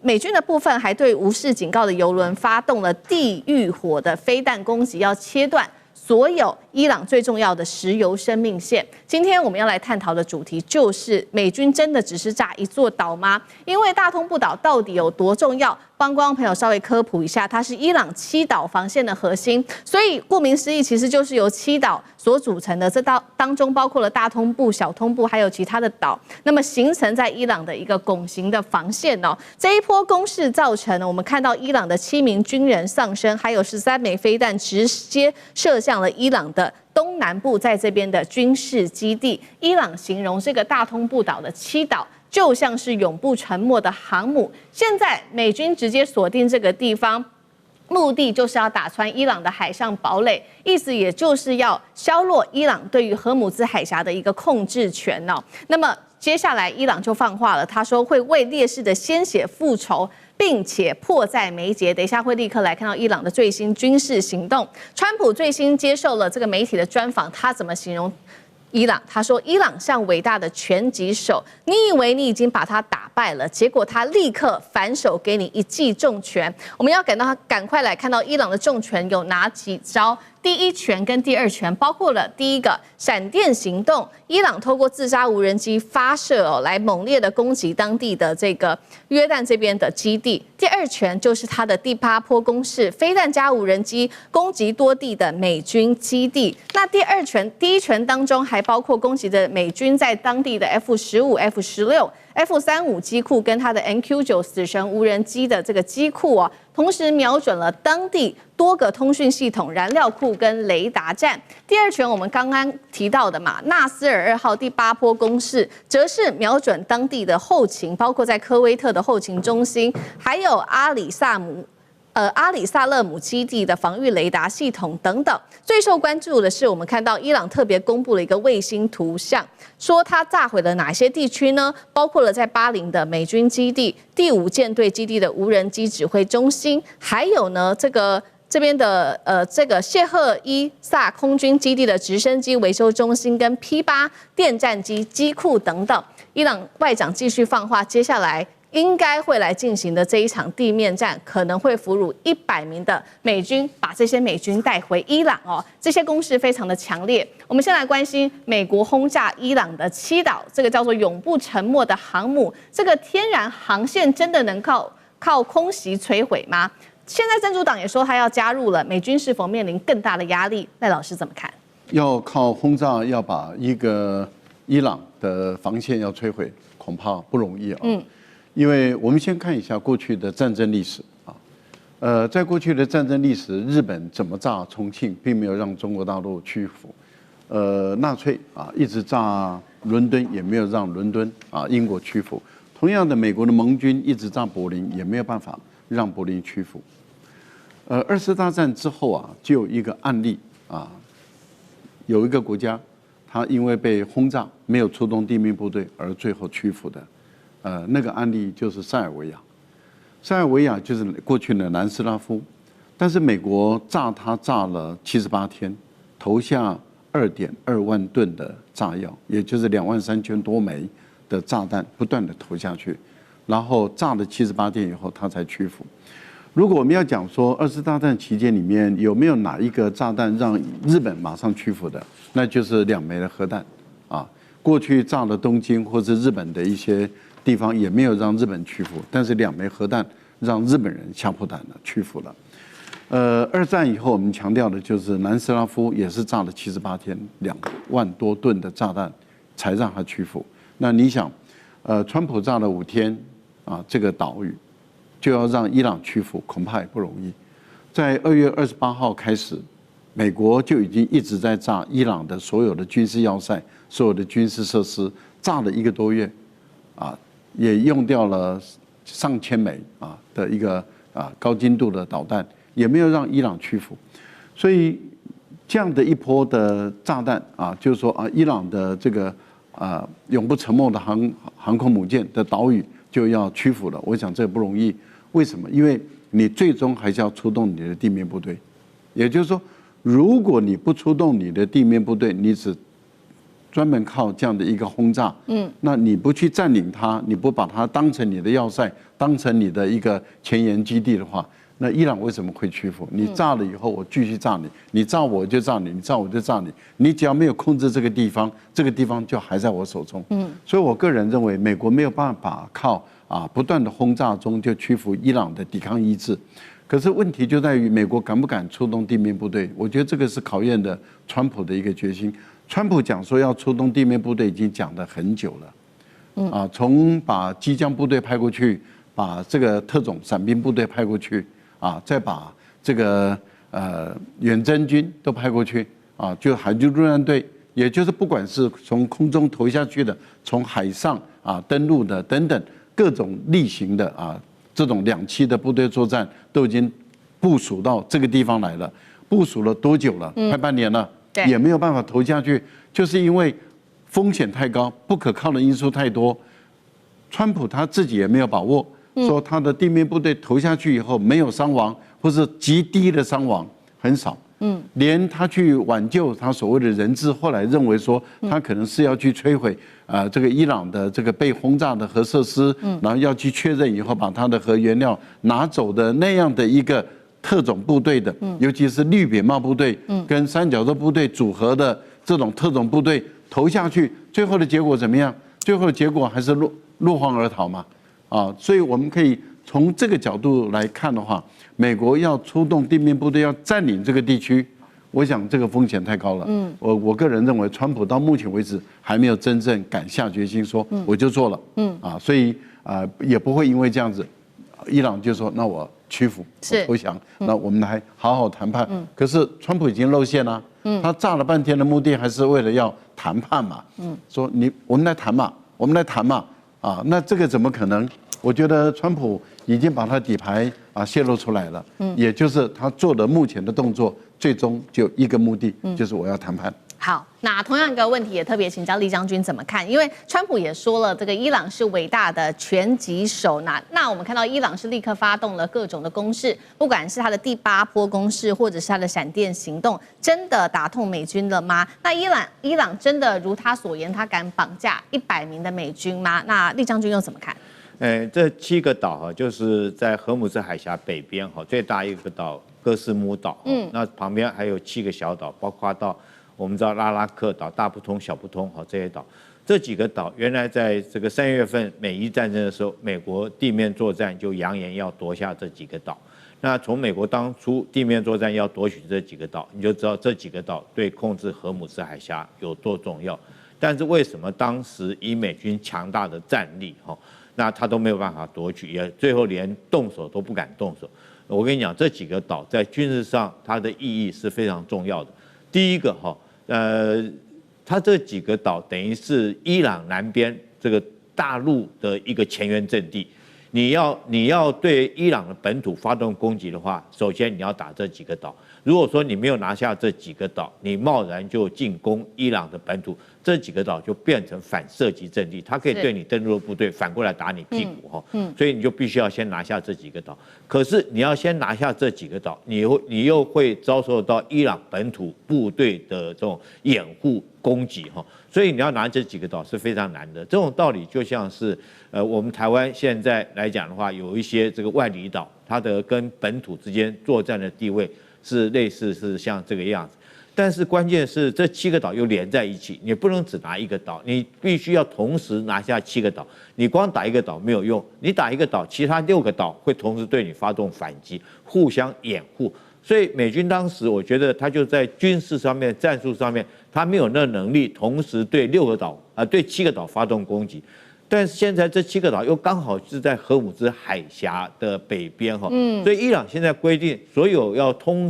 美军的部分还对无视警告的油轮发动了地狱火的飞弹攻击，要切断所有伊朗最重要的石油生命线。今天我们要来探讨的主题就是美军真的只是炸一座岛吗？因为大通不岛到底有多重要？帮观众朋友稍微科普一下，它是伊朗7岛防线的核心，所以顾名思义，其实就是由7岛所组成的。这当中包括了大通部、小通部，还有其他的岛，那么形成在伊朗的一个拱形的防线哦。这一波攻势造成了我们看到伊朗的7名军人丧生，还有13枚飞弹直接射向了伊朗的东南部，在这边的军事基地。伊朗形容这个大通不岛的7岛就像是永不沉没的航母。现在美军直接锁定这个地方，目的就是要打穿伊朗的海上堡垒，意思也就是要削弱伊朗对于荷姆兹海峡的一个控制权哦。那么接下来伊朗就放话了，他说会为烈士的鲜血复仇，并且迫在眉睫。等一下会立刻来看到伊朗的最新军事行动。川普最新接受了这个媒体的专访，他怎么形容伊朗？他说：“伊朗像伟大的拳击手，你以为你已经把他打败了，结果他立刻反手给你一记重拳。”我们要赶快来看到伊朗的重拳有哪几招。第一拳跟第二拳包括了第一个闪电行动，伊朗透过自杀无人机发射来猛烈的攻击当地的这个约旦这边的基地。第二拳就是它的第8波攻势，飞弹加无人机攻击多地的美军基地。那第一拳当中还包括攻击的美军在当地的 F-15、F-16、F-35机库跟它的 MQ-9死神无人机的这个机库哦，同时瞄准了当地多个通讯系统、燃料库跟雷达站。第二拳我们刚刚提到的嘛，纳斯尔2号第8波攻势，则是瞄准当地的后勤，包括在科威特的后勤中心，还有阿里萨勒姆基地的防御雷达系统等等。最受关注的是，我们看到伊朗特别公布了一个卫星图像，说它炸毁了哪些地区呢？包括了在巴林的美军基地、第5舰队基地的无人机指挥中心，还有呢这边的这个谢赫伊萨空军基地的直升机维修中心跟 P8 电战机机库等等。伊朗外长继续放话，接下来应该会来进行的这一场地面战，可能会俘虏100名的美军，把这些美军带回伊朗哦。这些攻势非常的强烈。我们先来关心美国轰炸伊朗的7岛，这个叫做永不沉没的航母，这个天然航线真的能靠空袭摧毁吗？现在真主党也说他要加入了，美军是否面临更大的压力？赖老师怎么看？要靠轰炸要把一个伊朗的防线要摧毁，恐怕不容易啊。因为我们先看一下过去的战争历史啊，在过去的战争历史，日本怎么炸重庆，并没有让中国大陆屈服。纳粹啊一直炸伦敦，也没有让伦敦啊英国屈服。同样的，美国的盟军一直炸柏林，也没有办法让柏林屈服。2次大战之后啊，就有一个案例啊，有一个国家，它因为被轰炸，没有出动地面部队，而最后屈服的。那个案例就是塞尔维亚。塞尔维亚就是过去的南斯拉夫，但是美国炸它炸了78天，投下2.2万吨的炸药，也就是23000多枚的炸弹，不断的投下去，然后炸了78天以后，它才屈服。如果我们要讲说2次大战期间里面有没有哪一个炸弹让日本马上屈服的，那就是2枚的核弹啊。过去炸了东京或者日本的一些地方也没有让日本屈服，但是2枚核弹让日本人吓破胆了，屈服了。2战以后我们强调的就是南斯拉夫也是炸了78天，2万多吨的炸弹才让它屈服。那你想，川普炸了5天啊，这个岛屿就要让伊朗屈服，恐怕也不容易。在2月28号开始，美国就已经一直在炸伊朗的所有的军事要塞、所有的军事设施，炸了1个多月，啊，也用掉了上千枚啊的一个高精度的导弹，也没有让伊朗屈服。所以这样的一波的炸弹啊，就是说啊，伊朗的这个永不沉没的航空母舰的岛屿就要屈服了。我想这不容易。为什么？因为你最终还是要出动你的地面部队，也就是说，如果你不出动你的地面部队，你只专门靠这样的一个轰炸，那你不去占领它，你不把它当成你的要塞，当成你的一个前沿基地的话，那伊朗为什么会屈服？你炸了以后，我继续炸你，你炸我就炸你，你炸我就炸你，你只要没有控制这个地方，这个地方就还在我手中。所以我个人认为，美国没有办法靠不断的轰炸中就屈服伊朗的抵抗意志。可是问题就在于美国敢不敢出动地面部队？我觉得这个是考验的川普的一个决心。川普讲说要出动地面部队已经讲了很久了，从把机枪部队派过去，把这个特种伞兵部队派过去，再把这个远征军都派过去，就海军陆战队，也就是不管是从空中投下去的，从海上登陆的等等各种例行的这种2栖的部队作战都已经部署到这个地方来了，部署了多久了？快半年了，也没有办法投下去，就是因为风险太高，不可靠的因素太多。川普他自己也没有把握，说他的地面部队投下去以后没有伤亡，或是极低的伤亡，很少。连他去挽救他所谓的人质，后来认为说他可能是要去摧毁这个伊朗的这个被轰炸的核设施，然后要去确认以后把他的核原料拿走的那样的一个特种部队的，尤其是绿扁帽部队跟三角洲部队组合的这种特种部队投下去，最后的结果怎么样？最后的结果还是落荒而逃嘛。所以我们可以从这个角度来看的话，美国要出动地面部队要占领这个地区，我想这个风险太高了。我个人认为，川普到目前为止还没有真正敢下决心说我就做了。所以也不会因为这样子，伊朗就说那我屈服，我投降，那我们来好好谈判。可是川普已经露馅了，他炸了半天的目的还是为了要谈判嘛。说我们来谈嘛，我们来谈嘛。那这个怎么可能？我觉得川普已经把他底牌泄露出来了，也就是他做的目前的动作，最终就一个目的，就是我要谈判。好，那同样一个问题也特别请教厉将军怎么看？因为川普也说了，这个伊朗是伟大的拳击手。那我们看到伊朗是立刻发动了各种的攻势，不管是他的第8波攻势，或者是他的闪电行动，真的打痛美军了吗？那伊朗真的如他所言，他敢绑架100名的美军吗？那厉将军又怎么看？这7个岛就是在荷姆斯海峡北边最大一个岛哥斯姆岛，那旁边还有7个小岛，包括到我们知道拉拉克岛、大不通、小不通这些岛。这几个岛原来在这个3月份美伊战争的时候，美国地面作战就扬言要夺下这几个岛。那从美国当初地面作战要夺取这几个岛，你就知道这几个岛对控制荷姆斯海峡有多重要。但是为什么当时以美军强大的战力那他都没有办法夺取，也最后连动手都不敢动手。我跟你讲，这几个岛在军事上它的意义是非常重要的。第一个它这几个岛等于是伊朗南边这个大陆的一个前沿阵地。你要对伊朗的本土发动攻击的话，首先你要打这几个岛。如果说你没有拿下这几个岛，你贸然就进攻伊朗的本土，这几个岛就变成反射击阵地，它可以对你登陆的部队反过来打你屁股所以你就必须要先拿下这几个岛。可是你要先拿下这几个岛，你又会遭受到伊朗本土部队的这种掩护攻击所以你要拿这几个岛是非常难的。这种道理就像是我们台湾现在来讲的话，有一些这个外离岛，它的跟本土之间作战的地位是类似是像这个样子。但是关键是这7个岛又连在一起，你不能只拿一个岛，你必须要同时拿下7个岛。你光打一个岛没有用，你打一个岛，其他6个岛会同时对你发动反击，互相掩护。所以美军当时我觉得他就在军事上面、战术上面，他没有那能力同时对对7个岛发动攻击。但是现在这7个岛又刚好是在荷姆斯海峡的北边所以伊朗现在规定，所有要通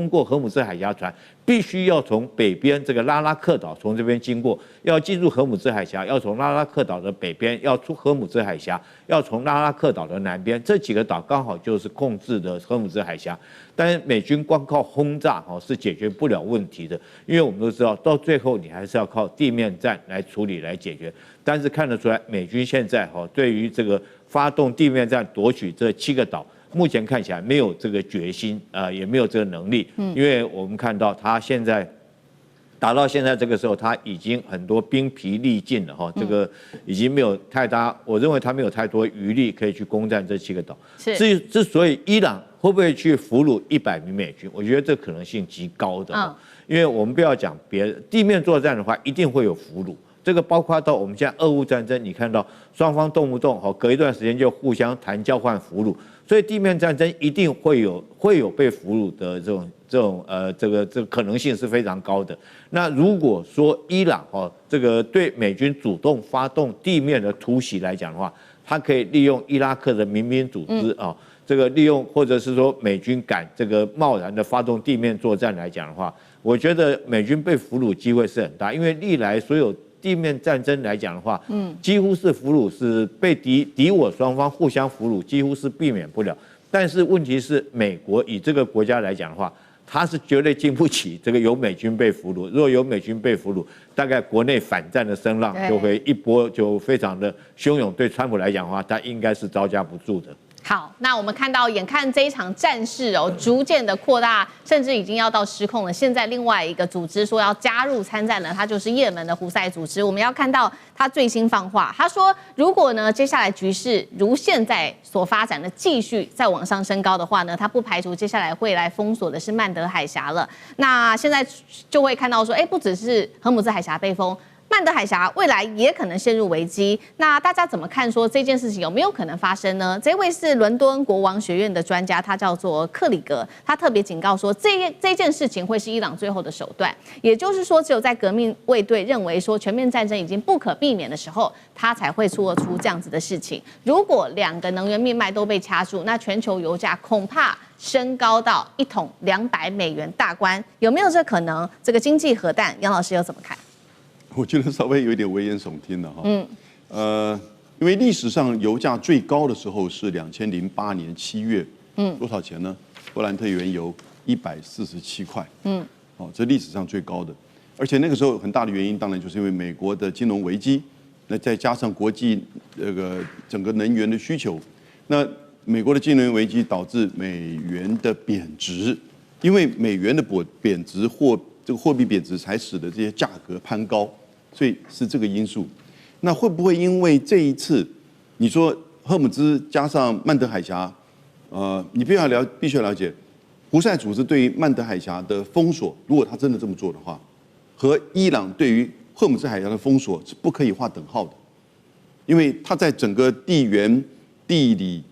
过荷姆斯海峡船，必须要从北边这个拉拉克岛从这边经过，要进入荷姆斯海峡，要从拉拉克岛的北边，要出荷姆斯海峡，要从拉拉克岛的南边，这几个岛刚好就是控制的荷姆斯海峡。但是美军光靠轰炸是解决不了问题的，因为我们都知道，到最后你还是要靠地面战来处理来解决。但是看得出来，美军现在对于这个发动地面战夺取这7个岛，目前看起来没有这个决心也没有这个能力。因为我们看到他现在打到现在这个时候，他已经很多兵疲力尽了哈，这个已经没有太大，我认为他没有太多余力可以去攻占这7个岛。之所以伊朗会不会去俘虏100名美军，我觉得这可能性极高的。因为我们不要讲别的，地面作战的话，一定会有俘虏。这个包括到我们现在俄乌战争，你看到双方动不动隔一段时间就互相谈交换俘虏，所以地面战争一定会有被俘虏的这个可能性是非常高的。那如果说伊朗这个对美军主动发动地面的突袭来讲的话，它可以利用伊拉克的民兵组织这个利用或者是说美军敢这个贸然的发动地面作战来讲的话，我觉得美军被俘虏机会是很大，因为历来所有地面战争来讲的话，几乎是俘虏是被敌我双方互相俘虏，几乎是避免不了。但是问题是，美国以这个国家来讲的话，它是绝对经不起这个有美军被俘虏。如果有美军被俘虏，大概国内反战的声浪就会一波就非常的汹涌。对川普来讲的话，他应该是招架不住的。好，那我们看到，眼看这一场战事逐渐的扩大，甚至已经要到失控了。现在另外一个组织说要加入参战了，它就是也门的胡塞组织。我们要看到他最新放话，他说，如果呢接下来局势如现在所发展的继续再往上升高的话呢，他不排除接下来会来封锁的是曼德海峡了。那现在就会看到说，不只是荷姆兹海峡被封。曼德海峡未来也可能陷入危机，那大家怎么看？说这件事情有没有可能发生呢？这位是伦敦国王学院的专家，他叫做克里格，他特别警告说，这件事情会是伊朗最后的手段，也就是说，只有在革命卫队认为说全面战争已经不可避免的时候，他才会做出这样子的事情。如果2个能源命脉都被掐住，那全球油价恐怕升高到1桶$200大关，有没有这可能？这个经济核弹，杨老师又怎么看？我觉得稍微有一点危言耸听了哈。因为历史上油价最高的时候是2008年7月，多少钱呢？布兰特原油147块，这历史上最高的。而且那个时候很大的原因，当然就是因为美国的金融危机，那再加上国际整个能源的需求，那美国的金融危机导致美元的贬值，因为美元的贬值这个货币贬值才使得这些价格攀高。所以是这个因素，那会不会因为这一次，你说荷姆兹加上曼德海峡，你必须要了解，胡塞组织对于曼德海峡的封锁，如果他真的这么做的话，和伊朗对于荷姆兹海峡的封锁是不可以划等号的，因为它在整个地缘、地理，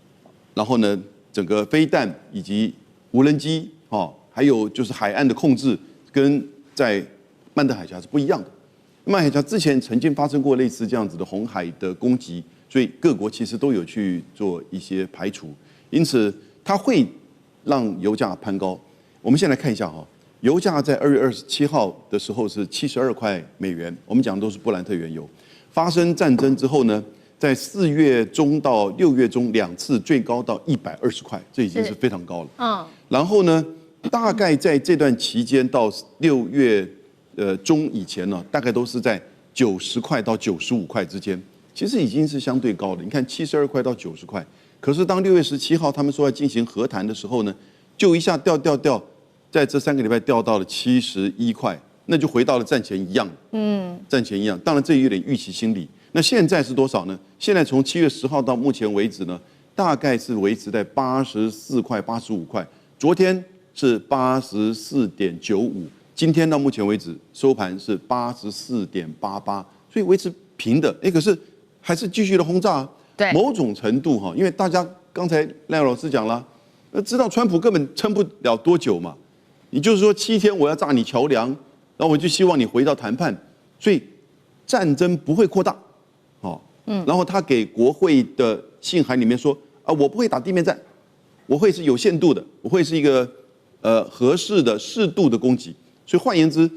然后呢，整个飞弹以及无人机，还有就是海岸的控制，跟在曼德海峡是不一样的。曼德海峡之前曾经发生过类似这样子的红海的攻击，所以各国其实都有去做一些排除，因此它会让油价攀高。我们先来看一下油价在2月27号的时候是72块美元，我们讲的都是布兰特原油。发生战争之后呢，在4月中到6月中2次最高到120块，这已经是非常高了。然后呢，大概在这段期间到6月中以前呢，大概都是在90块到95块之间，其实已经是相对高的。你看72块到90块，可是当6月17号他们说要进行和谈的时候呢，就一下掉，在这3个礼拜掉到了71块，那就回到了战前一样。战前一样。当然这有点预期心理。那现在是多少呢？现在从7月10号到目前为止呢，大概是维持在84块、85块。昨天是84.95。今天到目前为止收盘是84.88，所以维持平的。可是还是继续的轰炸。对，某种程度因为大家刚才赖老师讲了，知道川普根本撑不了多久嘛。你就是说7天我要炸你桥梁，然后我就希望你回到谈判，所以战争不会扩大。然后他给国会的信函里面说我不会打地面战，我会是有限度的，我会是一个合适的、适度的攻击。所以换言之，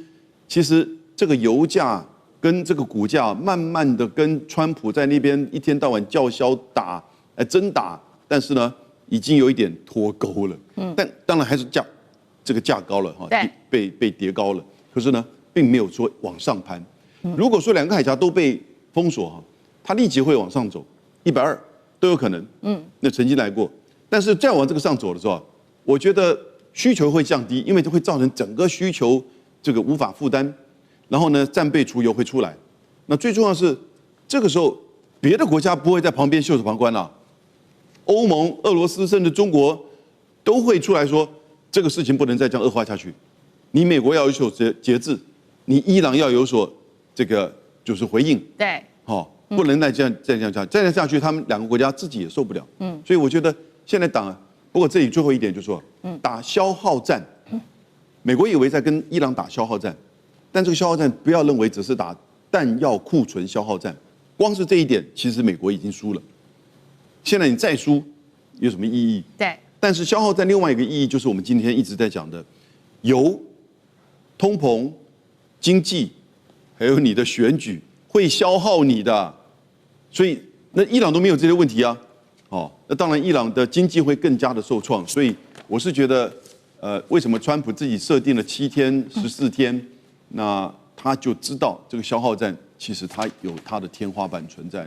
其实这个油价跟这个股价慢慢的跟川普在那边一天到晚叫嚣真打，但是呢，已经有一点脱钩了。但当然还是这个价高了被叠高了。可是呢，并没有说往上攀。如果说2个海峡都被封锁它立即会往上走，120都有可能。那曾经来过，但是再往这个上走的时候，我觉得需求会降低，因为这会造成整个需求这个无法负担。然后呢，战备储油会出来。那最重要的是，这个时候别的国家不会在旁边袖手旁观了，欧盟、俄罗斯甚至中国都会出来说，这个事情不能再这样恶化下去。你美国要有所节制，你伊朗要有所这个就是回应。对，不能再这样下去，他们两个国家自己也受不了。所以我觉得现在不过这里最后一点就是说，打消耗战，美国以为在跟伊朗打消耗战，但这个消耗战不要认为只是打弹药库存消耗战，光是这一点，其实美国已经输了。现在你再输有什么意义？对。但是消耗战另外一个意义就是我们今天一直在讲的，油、通膨、经济，还有你的选举会消耗你的，所以那伊朗都没有这些问题啊。那当然伊朗的经济会更加的受创，所以我是觉得，为什么川普自己设定了7天、14天，那他就知道这个消耗战其实它有它的天花板存在。